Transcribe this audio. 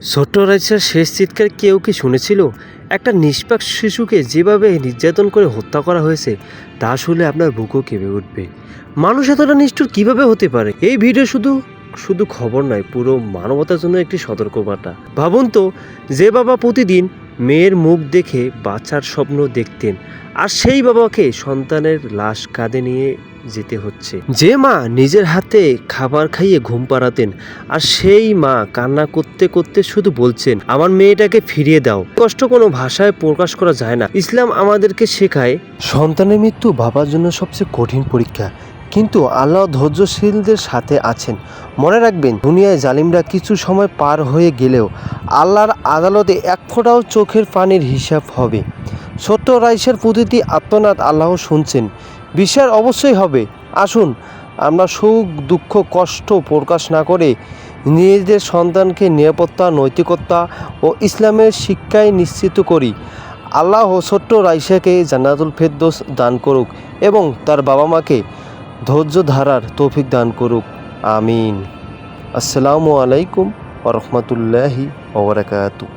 ছোট্ট রাইসার শেষ চিৎকার কেউ কি শুনেছিল? একটা নিষ্পাপ শিশুকে যেভাবে নির্যাতন করে হত্যা করা হয়েছে তা শুনলে আপনার বুকও কেঁপে উঠবে। মানুষ এতটা নিষ্ঠুর কিভাবে হতে পারে? এই ভিডিও শুধু শুধু খবর নয়, পুরো মানবতার জন্য একটি সতর্কবার্তা। ভাবুন তো, যে বাবা প্রতিদিন মেয়ের মুখ দেখে বাঁচার স্বপ্ন দেখতেন, আর সেই বাবাকে সন্তানের লাশ কাঁধে নিয়ে যেতে হচ্ছে। যে মা নিজের হাতে খাবার খাইয়ে ঘুম পাড়াতেন, আর সেই মা কান্না করতে করতে শুধু বলছেন, আমার মেয়েটাকে ফিরিয়ে দাও। কষ্ট কোনো ভাষায় প্রকাশ করা যায় না। ইসলাম আমাদেরকে শেখায়, সন্তানের মৃত্যু বাবার জন্য সবচেয়ে কঠিন পরীক্ষা, কিন্তু আল্লাহ ধৈর্যশীলদের সাথে আছেন। মনে রাখবেন, দুনিয়ায় জালিমরা কিছু সময় পার হয়ে গেলেও আল্লাহর আদালতে এক ফোঁটাও চোখের পানির হিসাব হবে। ছোট্ট রাইসার প্রতিটি আত্মনাদ আল্লাহ শুনছেন, বিচার অবশ্যই হবে। আসুন আমরা সুখ দুঃখ কষ্ট প্রকাশ না করে নিজেদের সন্তানকে নিরাপত্তা, নৈতিকতা ও ইসলামের শিক্ষায় নিশ্চিত করি। আল্লাহ ছোট্ট রাইসাকে জান্নাতুল ফেরদৌস দান করুক এবং তার বাবা মাকে ধৈর্য ধারার তৌফিক দান করুক। আমিন। আসসালামু আলাইকুম ওয়া রাহমাতুল্লাহি ওয়া বারাকাতুহু।